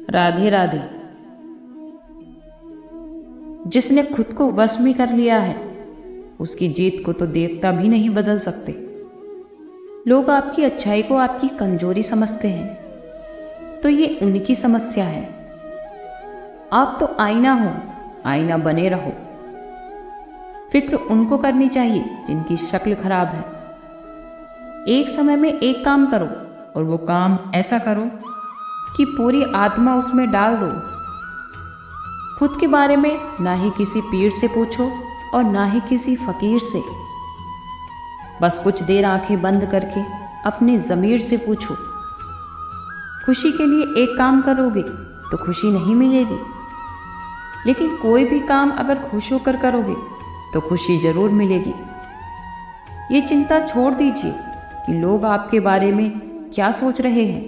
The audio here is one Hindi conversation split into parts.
राधे राधे। जिसने खुद को वश में कर लिया है उसकी जीत को तो देवता भी नहीं बदल सकते। लोग आपकी अच्छाई को आपकी कमजोरी समझते हैं, तो ये उनकी समस्या है। आप तो आईना हो, आईना बने रहो। फिक्र उनको करनी चाहिए जिनकी शक्ल खराब है। एक समय में एक काम करो और वो काम ऐसा करो कि पूरी आत्मा उसमें डाल दो। खुद के बारे में ना ही किसी पीर से पूछो और ना ही किसी फकीर से। बस कुछ देर आंखें बंद करके अपने ज़मीर से पूछो। खुशी के लिए एक काम करोगे तो खुशी नहीं मिलेगी, लेकिन कोई भी काम अगर खुश होकर करोगे तो खुशी जरूर मिलेगी। ये चिंता छोड़ दीजिए कि लोग आपके बारे में क्या सोच रहे हैं,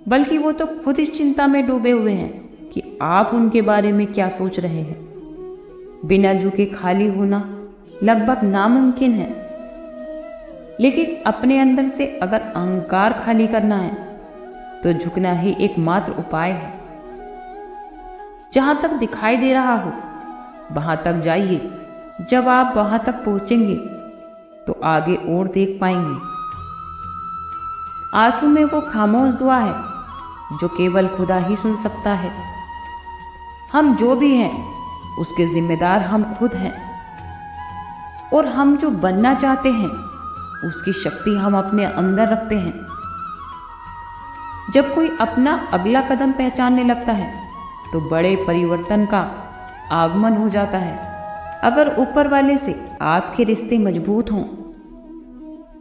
बल्कि वो तो खुद इस चिंता में डूबे हुए हैं कि आप उनके बारे में क्या सोच रहे हैं। बिना झुके खाली होना लगभग नामुमकिन है, लेकिन अपने अंदर से अगर अहंकार खाली करना है तो झुकना ही एकमात्र उपाय है। जहां तक दिखाई दे रहा हो वहां तक जाइए। जब आप वहां तक पहुंचेंगे तो आगे और देख पाएंगे। आंसू में वो खामोश दुआ है जो केवल खुदा ही सुन सकता है। हम जो भी हैं उसके जिम्मेदार हम खुद हैं, और हम जो बनना चाहते हैं उसकी शक्ति हम अपने अंदर रखते हैं। जब कोई अपना अगला कदम पहचानने लगता है तो बड़े परिवर्तन का आगमन हो जाता है। अगर ऊपर वाले से आपके रिश्ते मजबूत हों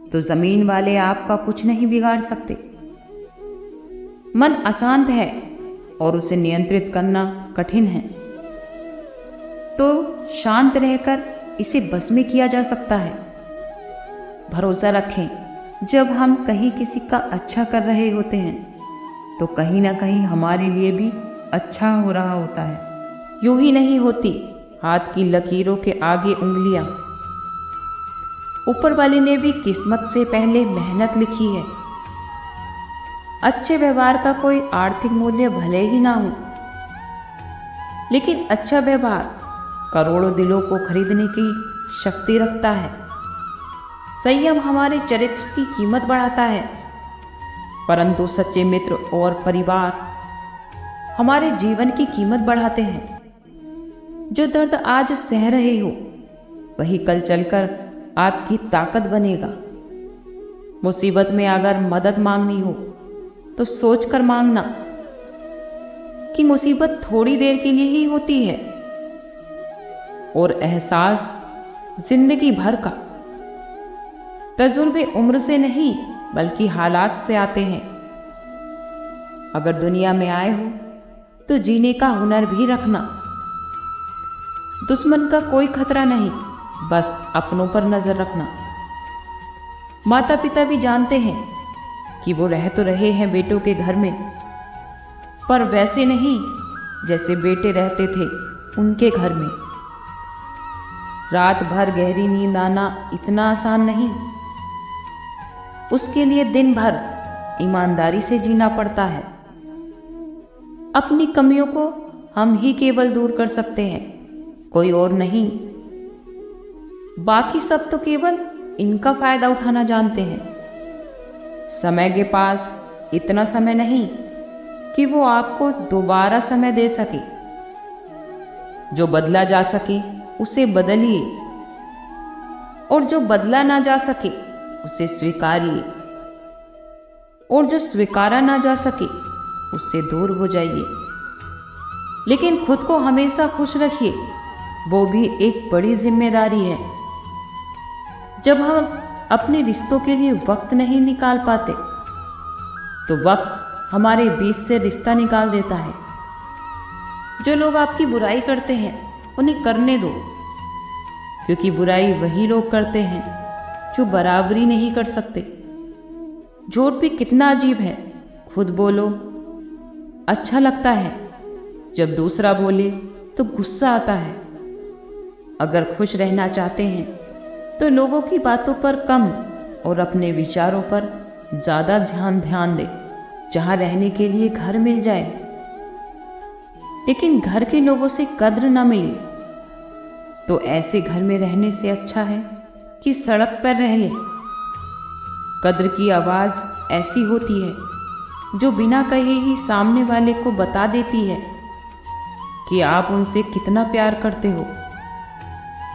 तो जमीन वाले आपका कुछ नहीं बिगाड़ सकते। मन अशांत है और उसे नियंत्रित करना कठिन है, तो शांत रहकर इसे बस में किया जा सकता है। भरोसा रखें, जब हम कहीं किसी का अच्छा कर रहे होते हैं तो कहीं ना कहीं हमारे लिए भी अच्छा हो रहा होता है। यूं ही नहीं होती हाथ की लकीरों के आगे उंगलियां। ऊपर वाले ने भी किस्मत से पहले मेहनत लिखी है। अच्छे व्यवहार का कोई आर्थिक मूल्य भले ही ना हो, लेकिन अच्छा व्यवहार करोड़ों दिलों को खरीदने की शक्ति रखता है। संयम हमारे चरित्र की कीमत बढ़ाता है, परंतु सच्चे मित्र और परिवार हमारे जीवन की कीमत बढ़ाते हैं। जो दर्द आज सह रहे हो वही कल चलकर आपकी ताकत बनेगा। मुसीबत में अगर मदद मांगनी हो तो सोचकर मांगना कि मुसीबत थोड़ी देर के लिए ही होती है, और एहसास जिंदगी भर का। तजुर्बे उम्र से नहीं बल्कि हालात से आते हैं। अगर दुनिया में आए हो तो जीने का हुनर भी रखना। दुश्मन का कोई खतरा नहीं, बस अपनों पर नजर रखना। माता पिता भी जानते हैं कि वो रह तो रहे हैं बेटों के घर में, पर वैसे नहीं जैसे बेटे रहते थे उनके घर में। रात भर गहरी नींद आना इतना आसान नहीं, उसके लिए दिन भर ईमानदारी से जीना पड़ता है। अपनी कमियों को हम ही केवल दूर कर सकते हैं, कोई और नहीं। बाकी सब तो केवल इनका फायदा उठाना जानते हैं। समय के पास इतना समय नहीं कि वो आपको दोबारा समय दे सके। जो बदला जा सके उसे बदलिए, और जो बदला ना जा सके उसे स्वीकारिए, और जो स्वीकारा ना जा सके उससे दूर हो जाइए। लेकिन खुद को हमेशा खुश रखिए, वो भी एक बड़ी जिम्मेदारी है। जब हम अपने रिश्तों के लिए वक्त नहीं निकाल पाते तो वक्त हमारे बीच से रिश्ता निकाल देता है। जो लोग आपकी बुराई करते हैं उन्हें करने दो, क्योंकि बुराई वही लोग करते हैं जो बराबरी नहीं कर सकते। झूठ भी कितना अजीब है। खुद बोलो अच्छा लगता है, जब दूसरा बोले तो गुस्सा आता है। अगर खुश रहना चाहते हैं तो लोगों की बातों पर कम और अपने विचारों पर ज़्यादा ध्यान दें। जहाँ रहने के लिए घर मिल जाए लेकिन घर के लोगों से कद्र न मिले तो ऐसे घर में रहने से अच्छा है कि सड़क पर रह ले। कद्र की आवाज़ ऐसी होती है जो बिना कहे ही सामने वाले को बता देती है कि आप उनसे कितना प्यार करते हो।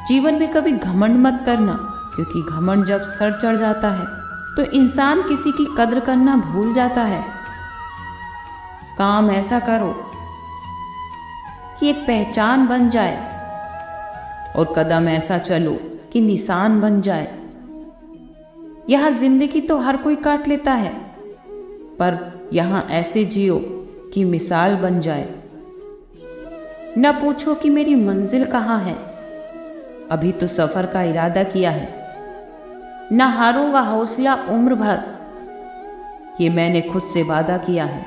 जीवन में कभी घमंड मत करना, क्योंकि घमंड जब सर चढ़ जाता है तो इंसान किसी की कद्र करना भूल जाता है। काम ऐसा करो कि एक पहचान बन जाए और कदम ऐसा चलो कि निशान बन जाए। यह जिंदगी तो हर कोई काट लेता है, पर यहां ऐसे जियो कि मिसाल बन जाए। न पूछो कि मेरी मंजिल कहाँ है, अभी तो सफर का इरादा किया है। न हारूंगा हौसला उम्र भर, ये मैंने खुद से वादा किया है।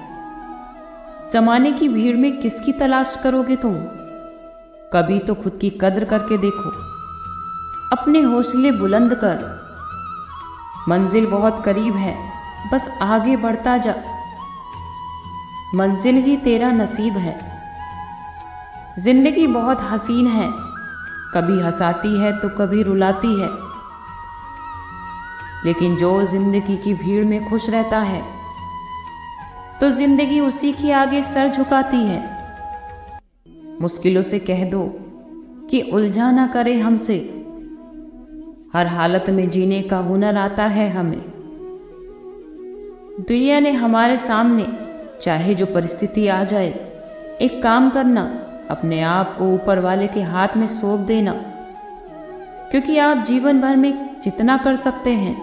जमाने की भीड़ में किसकी तलाश करोगे तुम, कभी तो खुद की कद्र करके देखो। अपने हौसले बुलंद कर, मंजिल बहुत करीब है, बस आगे बढ़ता जा। मंजिल ही तेरा नसीब है। जिंदगी बहुत हसीन है, कभी हंसाती है तो कभी रुलाती है, लेकिन जो जिंदगी की भीड़ में खुश रहता है तो जिंदगी उसी के आगे सर झुकाती है। मुश्किलों से कह दो कि उलझा ना करे हमसे, हर हालत में जीने का हुनर आता है हमें। दुनिया ने हमारे सामने चाहे जो परिस्थिति आ जाए, एक काम करना, अपने आप को ऊपर वाले के हाथ में सौंप देना, क्योंकि आप जीवन भर में जितना कर सकते हैं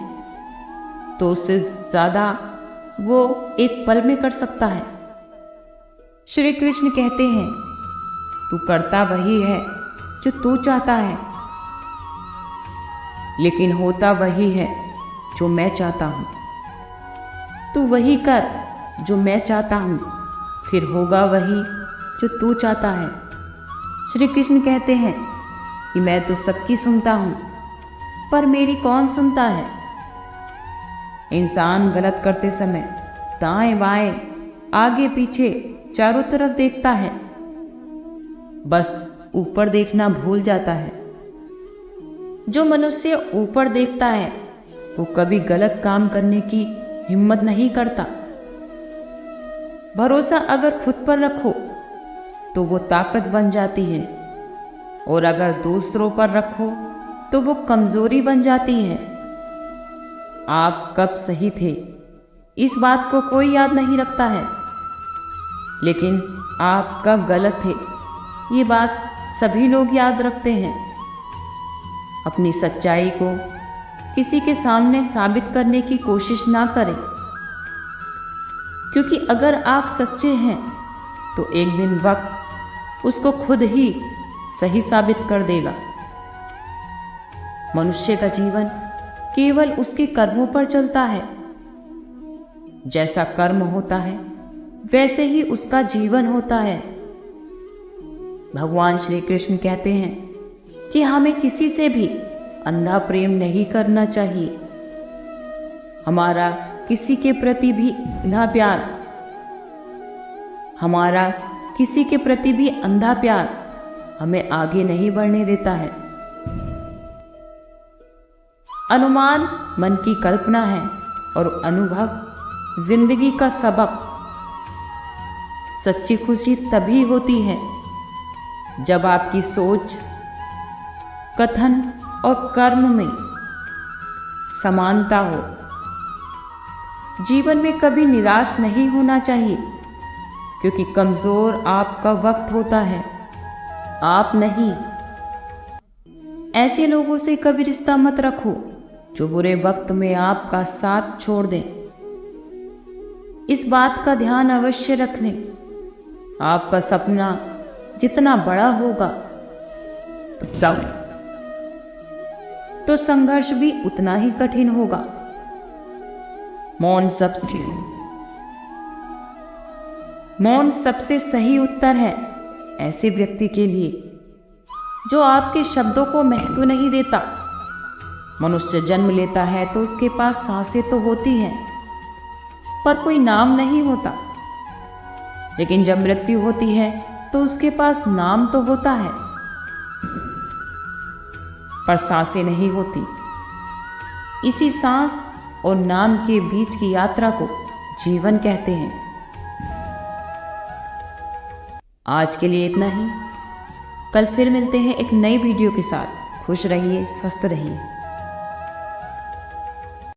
तो उससे ज़्यादा वो एक पल में कर सकता है। श्री कृष्ण कहते हैं, तू करता वही है जो तू चाहता है, लेकिन होता वही है जो मैं चाहता हूँ। तू वही कर जो मैं चाहता हूँ, फिर होगा वही जो तू चाहता है। श्री कृष्ण कहते हैं कि मैं तो सबकी सुनता हूँ, पर मेरी कौन सुनता है। इंसान गलत करते समय दाएं बाएं आगे पीछे चारों तरफ देखता है, बस ऊपर देखना भूल जाता है। जो मनुष्य ऊपर देखता है वो कभी गलत काम करने की हिम्मत नहीं करता। भरोसा अगर खुद पर रखो तो वो ताकत बन जाती है, और अगर दूसरों पर रखो तो वो कमजोरी बन जाती है। आप कब सही थे इस बात को कोई याद नहीं रखता है, लेकिन आप कब गलत थे ये बात सभी लोग याद रखते हैं। अपनी सच्चाई को किसी के सामने साबित करने की कोशिश ना करें, क्योंकि अगर आप सच्चे हैं तो एक दिन वक्त उसको खुद ही सही साबित कर देगा। मनुष्य का जीवन केवल उसके कर्मों पर चलता है। जैसा कर्म होता है वैसे ही उसका जीवन होता है। भगवान श्री कृष्ण कहते हैं कि हमें किसी से भी अंधा प्रेम नहीं करना चाहिए। हमारा किसी के प्रति भी अंधा प्यार हमें आगे नहीं बढ़ने देता है। अनुमान मन की कल्पना है और अनुभव जिंदगी का सबक। सच्ची खुशी तभी होती है जब आपकी सोच, कथन और कर्म में समानता हो। जीवन में कभी निराश नहीं होना चाहिए, क्योंकि कमजोर आपका वक्त होता है, आप नहीं। ऐसे लोगों से कभी रिश्ता मत रखो जो बुरे वक्त में आपका साथ छोड़ दें। इस बात का ध्यान अवश्य रखें, आपका सपना जितना बड़ा होगा तो संघर्ष भी उतना ही कठिन होगा। मौन सबसे सही उत्तर है ऐसे व्यक्ति के लिए जो आपके शब्दों को महत्व नहीं देता। मनुष्य जन्म लेता है तो उसके पास सांसें तो होती हैं, पर कोई नाम नहीं होता। लेकिन जब मृत्यु होती है तो उसके पास नाम तो होता है, पर सांसें नहीं होती। इसी सांस और नाम के बीच की यात्रा को जीवन कहते हैं। आज के लिए इतना ही। कल फिर मिलते हैं एक नई वीडियो के साथ। खुश रहिए, स्वस्थ रहिए।